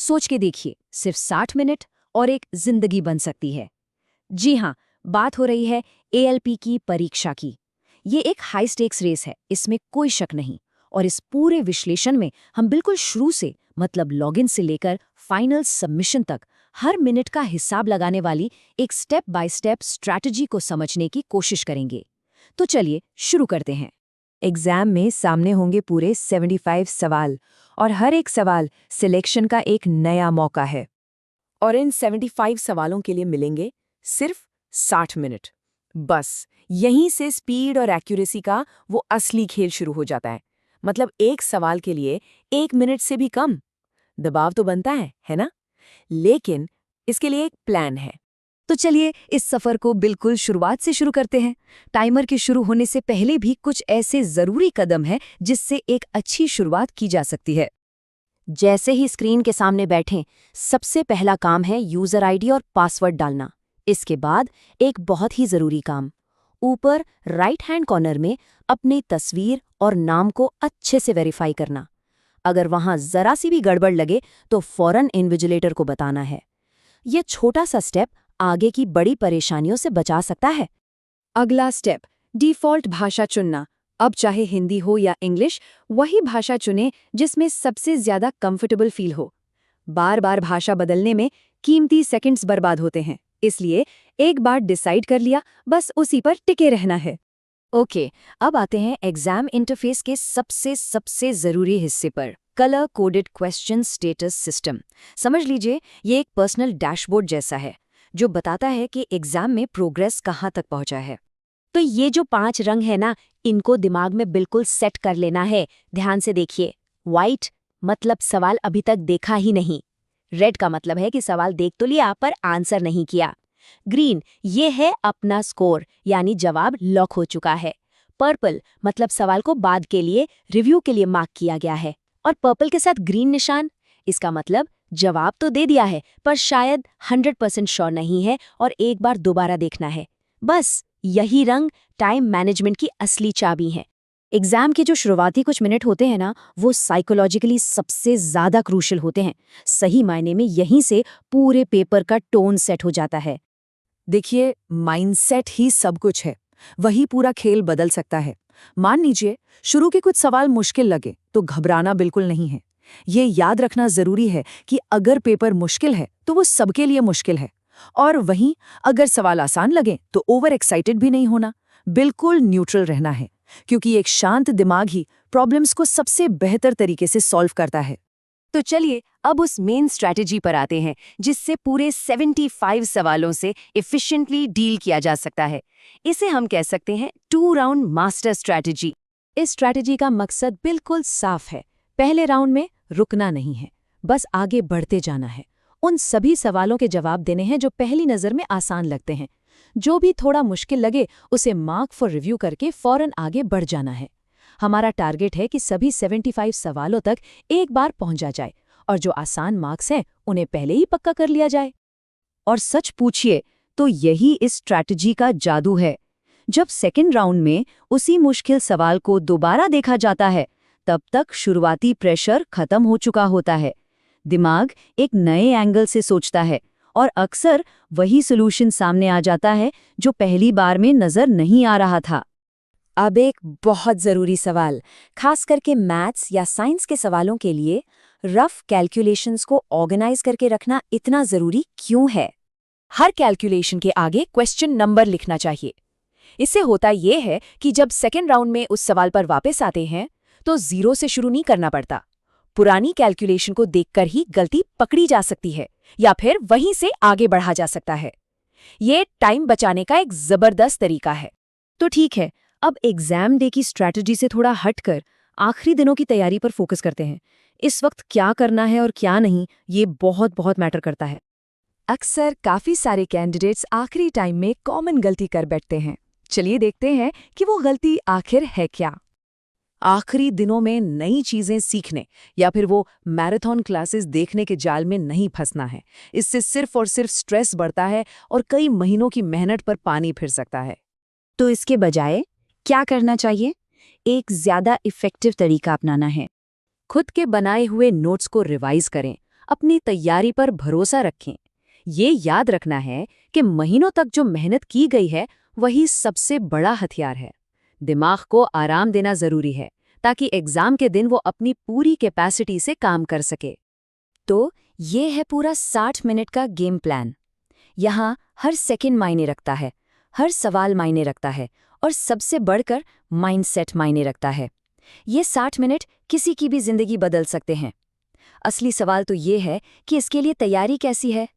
सोच के देखिए, सिर्फ 60 मिनट और एक जिंदगी बन सकती है। जी हाँ, बात हो रही है एएलपी की परीक्षा की। ये एक हाई स्टेक्स रेस है, इसमें कोई शक नहीं। और इस पूरे विश्लेषण में हम बिल्कुल शुरू से, मतलब लॉगिन से लेकर फाइनल सबमिशन तक, हर मिनट का हिसाब लगाने वाली एक स्टेप बाय स्टेप स्ट्रैटेजी को समझने की कोशिश करेंगे। तो चलिए शुरू करते हैं। एग्जाम में सामने होंगे पूरे 75 सवाल, और हर एक सवाल सिलेक्शन का एक नया मौका है। और इन 75 सवालों के लिए मिलेंगे सिर्फ 60 मिनट। बस यहीं से स्पीड और एक्यूरेसी का वो असली खेल शुरू हो जाता है। मतलब एक सवाल के लिए 1 मिनट से भी कम। दबाव तो बनता है ना? लेकिन इसके लिए एक प्लान है। तो चलिए इस सफर को बिल्कुल शुरुआत से शुरू करते हैं। टाइमर के शुरू होने से पहले भी कुछ ऐसे जरूरी कदम हैं जिससे एक अच्छी शुरुआत की जा सकती है। जैसे ही स्क्रीन के सामने बैठें, सबसे पहला काम है यूजर आईडी और पासवर्ड डालना। इसके बाद एक बहुत ही जरूरी काम, ऊपर राइट हैंड कॉर्नर में अपनी तस्वीर और नाम को अच्छे से वेरीफाई करना। अगर वहां जरा सी भी गड़बड़ लगे तो फौरन इन्विजिलेटर को बताना है। यह छोटा सा स्टेप आगे की बड़ी परेशानियों से बचा सकता है। अगला स्टेप, डिफ़ॉल्ट भाषा चुनना। अब चाहे हिंदी हो या इंग्लिश, वही भाषा चुनें जिसमें सबसे ज्यादा कंफर्टेबल फील हो। बार बार भाषा बदलने में कीमती सेकंड्स बर्बाद होते हैं, इसलिए एक बार डिसाइड कर लिया, बस उसी पर टिके रहना है। ओके, अब आते हैं एग्जाम इंटरफेस के सबसे जरूरी हिस्से पर, colour coded question status system. समझ लीजिए, ये एक पर्सनल डैशबोर्ड जैसा है जो बताता है कि एग्जाम में प्रोग्रेस कहाँ तक पहुंचा है। तो ये जो 5 रंग है ना, इनको दिमाग में बिल्कुल सेट कर लेना है। ध्यान से देखिए। व्हाइट मतलब सवाल अभी तक देखा ही नहीं। रेड का मतलब है कि सवाल देख तो लिया पर आंसर नहीं किया। ग्रीन ये है अपना स्कोर, यानी जवाब लॉक हो चुका है। पर्पल मतलब सवाल को बाद के लिए, रिव्यू के लिए मार्क किया गया है। और पर्पल के साथ ग्रीन निशान, इसका मतलब जवाब तो दे दिया है पर शायद 100% श्योर नहीं है और एक बार दोबारा देखना है। बस यही रंग टाइम मैनेजमेंट की असली चाबी है। एग्जाम के जो शुरुआती कुछ मिनट होते हैं ना, वो साइकोलॉजिकली सबसे ज्यादा क्रूशियल होते हैं। सही मायने में यहीं से पूरे पेपर का टोन सेट हो जाता है। देखिए, माइंडसेट ही सब कुछ है, वही पूरा खेल बदल सकता है। मान लीजिए शुरू के कुछ सवाल मुश्किल लगे तो घबराना बिल्कुल नहीं है। ये याद रखना जरूरी है कि अगर पेपर मुश्किल है तो वो सबके लिए मुश्किल है, और वहीं अगर सवाल आसान लगे तो ओवर एक्साइटेड भी नहीं होना, बिल्कुल न्यूट्रल रहना है, क्योंकि एक शांत दिमाग ही प्रॉब्लम्स को सबसे बेहतर तरीके से सॉल्व करता है। तो चलिए अब उस मेन स्ट्रैटेजी पर आते हैं जिससे पूरे 75 सवालों से एफिशिएंटली डील किया जा सकता है। इसे हम कह सकते हैं 2 राउंड मास्टर स्ट्रैटेजी। इस स्ट्रैटेजी का मकसद बिल्कुल साफ है। पहले राउंड में रुकना नहीं है, बस आगे बढ़ते जाना है। उन सभी सवालों के जवाब देने हैं जो पहली नज़र में आसान लगते हैं। जो भी थोड़ा मुश्किल लगे उसे मार्क फॉर रिव्यू करके फौरन आगे बढ़ जाना है। हमारा टारगेट है कि सभी 75 सवालों तक एक बार पहुंचा जाए और जो आसान मार्क्स हैं उन्हें पहले ही पक्का कर लिया जाए। और सच पूछिए तो यही इस स्ट्रैटेजी का जादू है। जब सेकेंड राउंड में उसी मुश्किल सवाल को दोबारा देखा जाता है, तब तक शुरुआती प्रेशर खत्म हो चुका होता है। दिमाग एक नए एंगल से सोचता है और अक्सर वही सॉल्यूशन सामने आ जाता है जो पहली बार में नजर नहीं आ रहा था। अब एक बहुत ज़रूरी सवाल, खास करके मैथ्स या साइंस के सवालों के लिए, रफ कैलकुलेशंस को ऑर्गेनाइज करके रखना इतना ज़रूरी क्यों है? हर कैलकुलेशन के आगे क्वेश्चन नंबर लिखना चाहिए। इससे होता ये है कि जब सेकेंड राउंड में उस सवाल पर वापस आते हैं तो 0 से शुरू नहीं करना पड़ता। पुरानी कैलकुलेशन को देखकर ही गलती पकड़ी जा सकती है या फिर वहीं से आगे बढ़ा जा सकता है। ये टाइम बचाने का एक जबरदस्त तरीका है। तो ठीक है, अब एग्जाम डे की स्ट्रैटेजी से थोड़ा हटकर आखिरी दिनों की तैयारी पर फोकस करते हैं। इस वक्त क्या करना है और क्या नहीं, ये बहुत मैटर करता है। अक्सर काफी सारे कैंडिडेट्स आखिरी टाइम में कॉमन गलती कर बैठते हैं। चलिए देखते हैं कि वो गलती आखिर है क्या। आखिरी दिनों में नई चीजें सीखने या फिर वो मैराथन क्लासेस देखने के जाल में नहीं फंसना है। इससे सिर्फ और सिर्फ स्ट्रेस बढ़ता है और कई महीनों की मेहनत पर पानी फिर सकता है। तो इसके बजाय क्या करना चाहिए? एक ज्यादा इफेक्टिव तरीका अपनाना है। खुद के बनाए हुए नोट्स को रिवाइज करें। अपनी तैयारी पर भरोसा रखें। ये याद रखना है कि महीनों तक जो मेहनत की गई है वही सबसे बड़ा हथियार है। दिमाग को आराम देना जरूरी है ताकि एग्जाम के दिन वो अपनी पूरी कैपेसिटी से काम कर सके। तो ये है पूरा 60 मिनट का गेम प्लान। यहाँ हर सेकंड मायने रखता है, हर सवाल मायने रखता है और सबसे बढ़कर माइंडसेट मायने रखता है। ये 60 मिनट किसी की भी जिंदगी बदल सकते हैं। असली सवाल तो ये है कि इसके लिए तैयारी कैसी है।